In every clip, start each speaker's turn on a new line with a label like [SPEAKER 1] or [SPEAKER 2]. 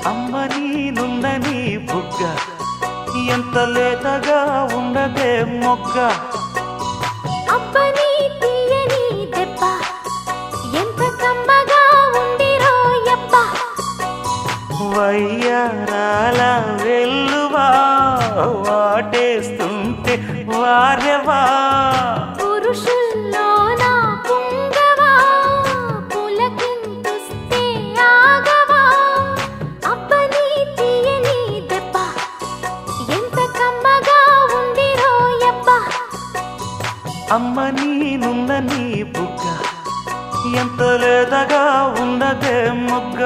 [SPEAKER 1] అమ్మ నీనుందని బుగ్గ ఎంత లేతగా ఉన్నదే మొగ్గ.
[SPEAKER 2] అబ్బని తీయని దెబ్బ ఎంత కమ్మగా ఉంది రోయప్ప.
[SPEAKER 1] వయ్యారాల వెల్లువా వాటేస్తుంటే వారెవా.
[SPEAKER 2] పురుషుల్లోన పుంగవా పులకింతుస్తే ఆగవా. అబ్బని తీయని దెబ్బ ఎంత కమ్మగా ఉంది రోయప్ప.
[SPEAKER 1] అమ్మ నీనుందని బుగ్గ ఎంత లేతగా ఉన్నదే మొగ్గ.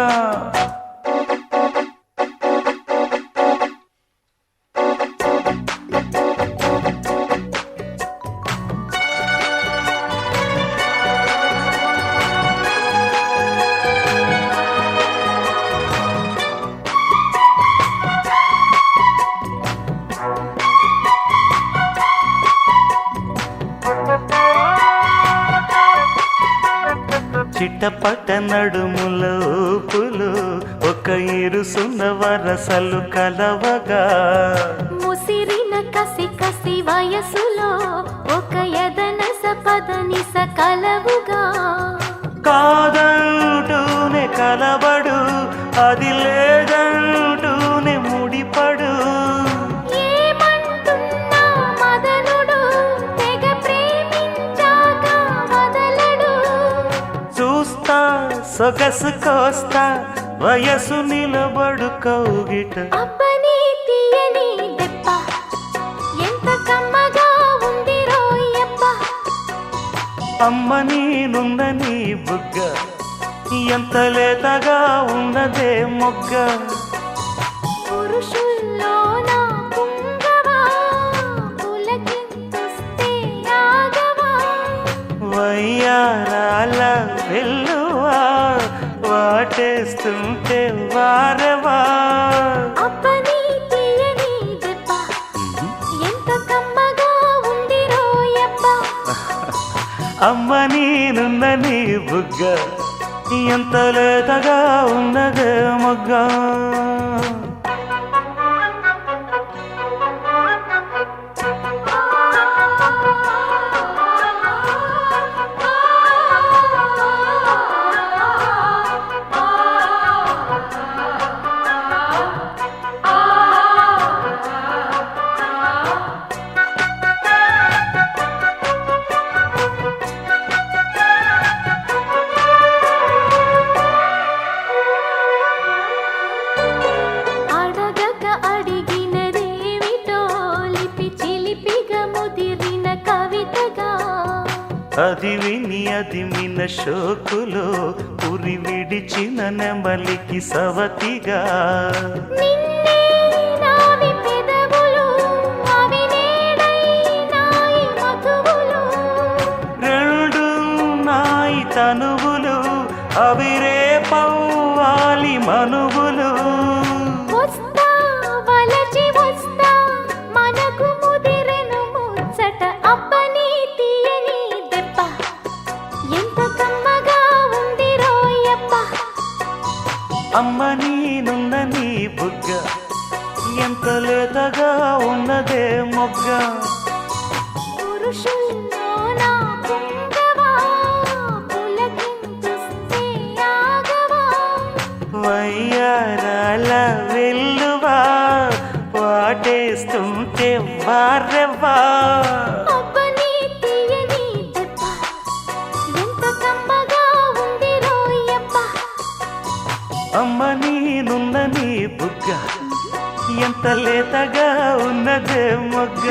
[SPEAKER 1] చిట్టపట నడుముల ఊపులు ఒక ఇరుసున్న వరసలు కలవగా.
[SPEAKER 2] ముసిరిన కసి కసి వయసులో ఒక ఎదనస పదనిస కలవుగా.
[SPEAKER 1] కాదంటూనే కలబడు అది లేదంటూనే ముడిపడు.
[SPEAKER 2] ఏమంటున్నా మదనుడు తెగ ప్రేమించాక వదలడు.
[SPEAKER 1] చూస్తా సొగసు కోస్తా వయసు నిలబడు కౌగిట.
[SPEAKER 2] అబ్బని తీయని దెబ్బ ఎంత కమ్మగా ఉంది రోయప్ప.
[SPEAKER 1] అమ్మ నీనుందని బుగ్గ ఎంత లేతగా ఉన్నదే మొగ్గ.
[SPEAKER 2] పురుషుల్లోన పుంగవా పులకింతుస్తే ఆగవా.
[SPEAKER 1] వయ్యారాల వెల్లువా వాటేస్తుంటే వారెవా.
[SPEAKER 2] అబ్బని తీయని దెబ్బ ఎంత కమ్మగా ఉంది రోయప్ప.
[SPEAKER 1] అమ్మ నీనుందని బుగ్గ ఎంత లేతగా ఉన్నదే మొగ్గ.
[SPEAKER 2] అడగక అడిగినదేమిటో లిపి చిలిపిగా ముదిరిన కవితగా.
[SPEAKER 1] అది విని అది మిన షోకులో ఉరి విడిచిన నెమలికి సవతిగా.
[SPEAKER 2] నిన్నే నావి పెదవులు అవి నేడై నాయి మధువులు.
[SPEAKER 1] రెండు నాయి తనువులు అవి రేపవ్వాలి మనువులు.
[SPEAKER 2] వస్తా వలచి వస్తా మనకు ముదిరెను ముచ్చట. అబ్బని తీయని దెబ్బ ఎంత కమ్మగా ఉంది రోయప్ప.
[SPEAKER 1] అమ్మ నీనుందని బుగ్గ ఎంత లేతగా ఉన్నదే మొగ్గ.
[SPEAKER 2] పురుషుల్లోన పుంగవా పులకింతుస్తే ఆగవా.
[SPEAKER 1] వయ్యారాల వెల్లువా వాటేస్తుంటే వారెవా.
[SPEAKER 2] అబ్బని తీయని దెబ్బ ఎంత కమ్మగా ఉంది రోయప్ప.
[SPEAKER 1] అమ్మ నీనుందని బుగ్గ ఎంత లేతగా ఉన్నదే మొగ్గ.